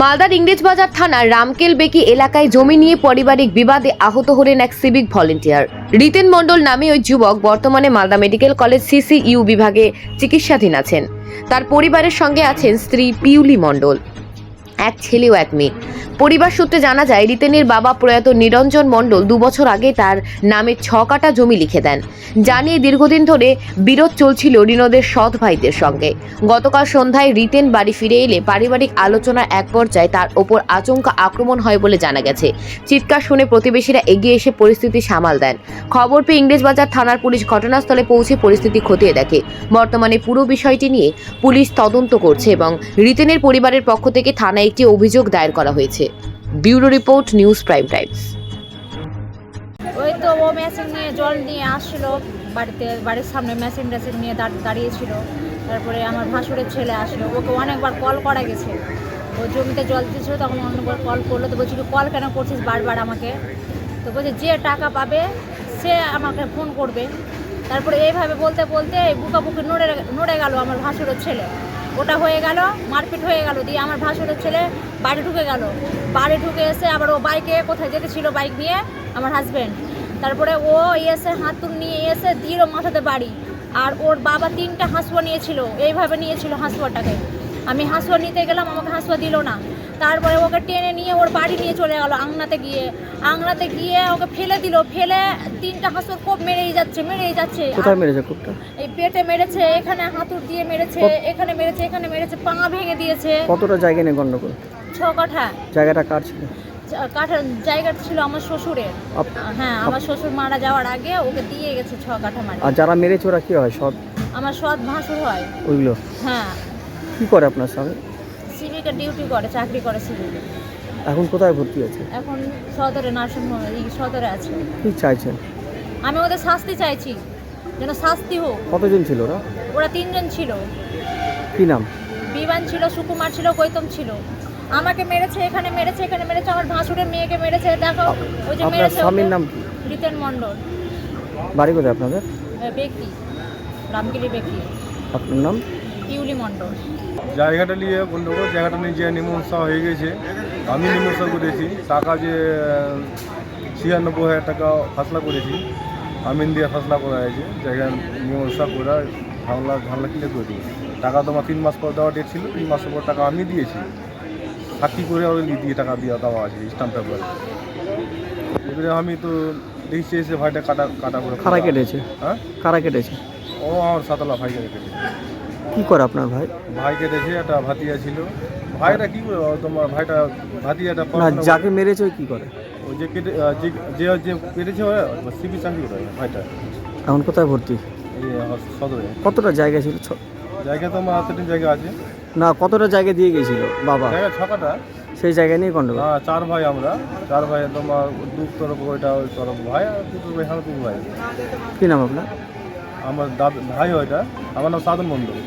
মালদার ইংরেজবাজার থানার রামকেলবেকি এলাকায় জমি নিয়ে পারিবারিক বিবাদে আহত হলেন এক সিভিক ভলেন্টিয়ার। রিতেন মণ্ডল নামে ওই যুবক বর্তমানে মালদা মেডিকেল কলেজ সিসিইউ বিভাগে চিকিৎসাধীন আছেন। তার পরিবারের সঙ্গে আছেন স্ত্রী পিউলি মণ্ডল, এক ছেলে ও এক মেয়ে। পরিবার সূত্রে জানা যায়, রিতেনের বাবা প্রয়াত নিরঞ্জন মণ্ডল 2 বছর আগে তার নামে 6 কাঠা জমি লিখে দেন। জানিয়ে দীর্ঘদিন ধরে বিরোধ চলছিল রিনোদের সৎ ভাইদের সঙ্গে। গতকাল সন্ধ্যায় রিতেন বাড়ি ফিরে এলে পারিবারিক আলোচনার এক পর্যায়ে তার ওপর আচমকা আক্রমণ হয় বলে জানা গেছে। চিৎকার শুনে প্রতিবেশীরা এগিয়ে এসে পরিস্থিতি সামাল দেন। খবর পেয়ে ইংরেজবাজার থানার পুলিশ ঘটনাস্থলে পৌঁছে পরিস্থিতি খতিয়ে দেখে। বর্তমানে পুরো বিষয়টি নিয়ে পুলিশ তদন্ত করছে এবং রিতেনের পরিবারের পক্ষ থেকে থানায় একটি অভিযোগ দায়ের করা হয়েছে। Bureau report, news prime Times. ওই তো ও মেশিন নিয়ে জল নিয়ে আসছিল বাড়ির সামনে মেশিন নিয়ে দাঁড়িয়েছিল। তারপরে আমার ভাসুরের ছেলে আসলো, ওকে অনেকবার কল করা গেছে। ও জমিতে জল দিয়েছিল, তখন অনেকবার কল করলো। তো বলছি কল কেন করছিস বারবার আমাকে? তো বলছে যে টাকা পাবে সে আমাকে ফোন করবে। তারপরে এইভাবে বলতে বলতে বুকাবুকি নড়ে গেল আমার ভাসুরের ছেলে। ওটা হয়ে গেল, মারপিট হয়ে গেল। দিয়ে আমার ভাসুরের ছেলে বাড়ি ঢুকে গেল। বাড়ি ঢুকে এসে আবার ও বাইকে কোথায় যেতেছিল, বাইক নিয়ে আমার হাজব্যান্ড। তারপরে ও এসে হাতুড় নিয়ে এসে দিল মাথাতে বাড়ি। আর ওর বাবা 3টা হাঁসুয়া নিয়েছিল, এইভাবে নিয়েছিল হাঁসুয়াটাকে। আমি হাঁসুয়া নিতে গেলাম, আমাকে হাঁসুয়া দিল না। তারপরে ওকে টেনে নিয়ে ওর বাড়ি নিয়ে চলে গেল। আংনাতে গিয়ে ওকে ফেলে দিল। ফেলে 3টা হাঁসুর কোপ মেরেই যাচ্ছে। কোথায় মেরেছে কোপটা? এই পেটে মেরেছে, এখানে হাতুড় দিয়ে মেরেছে, এখানে মেরেছে, পা ভেঙে দিয়েছে। কতটা জায়গা নিয়ে গন্ডগোল? 6 কাঠা। জায়গাটা কার ছিল? কাঠার জায়গাটা ছিল আমার শ্বশুরের। হ্যাঁ, আমার শ্বশুর মারা যাওয়ার আগে ওকে দিয়ে গেছে 6 কাঠা মানে। আর যারা মেরেছে ওরা কি হয়? সৎ? আমার সৎ ভাসুর হয় ওইগুলো। হ্যাঁ। কি করে আপনার স্বামী? সিভিকে ডিউটি করে, চাকরি করে সিভিকে। এখন কোথায় ভর্তি আছে? এখন সদরে সদরে আছে। কি চাইছেন? আমি ওদের শাস্তি চাইছি, যেন শাস্তি হোক। কতজন ছিল ওরা? ওরা 3 জন ছিল। কি নাম? বিমান ছিল, সুকুমার ছিল, গৌতম ছিল। আমাকে মেরেছে, এখানে মেরেছে, আমার ভাসুরের মেয়েকে মেরেছে। দেখো ওই যে আপনার মেরেছে। স্বামীর নাম কি? রিতেন মণ্ডল। বাড়ি কোথায় আপনাদের? ব্যক্তি রামকেলি ব্যক্তি। আপনার নাম? পিউলি মণ্ডল। জায়গাটা নিয়ে গন্ডগোল, জায়গাটা নিয়ে যে মীমাংসা হয়ে গেছে। আমি মীমাংসা করেছি, টাকা যে 96,000 টাকা ফাসলা করেছি, আমিন দিয়ে ফাসলা করা হয়েছে। জায়গা মীমাংসা করে ঝামেলা ক্লিয়ার করে দিয়েছি। টাকা তোমার 3 মাস পর দেওয়া ডেট ছিল, 3 মাসের পর টাকা আমি দিয়েছি। সাক্ষী করে ওই দিয়ে টাকা দেওয়া আছে স্ট্যাম্প পেপার। এবারে আমি তো দেখছি এসে ভাইটা কাটা করে। কারা কেটেছে? হ্যাঁ, কারা কেটেছে? ও আমার সাতলা ভাই কেটেছে। কি করে আপনার ভাই? ভাই কেটেছে, একটা ভাতিয়া ছিল। ভাইটা কি করে তোমার ভাইটা ভাতিয়াটা না, যাকে মেরেছে ওই কি করে? ওই যে কেটে যে কেটেছে সিবি চাকরি করে ভাইটা। এখন কোথায় ভর্তি? এই সদরে। কতটা জায়গা ছিল? জায়গা তো আমার 3 জায়গা আছে। না, কতটা জায়গা দিয়ে গেছিল বাবা? জায়গা 6 কাঠা। সেই জায়গা নিয়ে গন্ডগোল? হ্যাঁ, 4 ভাই আমরা। 4 ভাই তোমার 2 তরফ, ওইটা ওই তরফ ভাই, আর 2 ভাই, 2 ভাই। কি নাম আপনার? আমার ভাই ওইটা। আমার নাম সাধন মণ্ডল।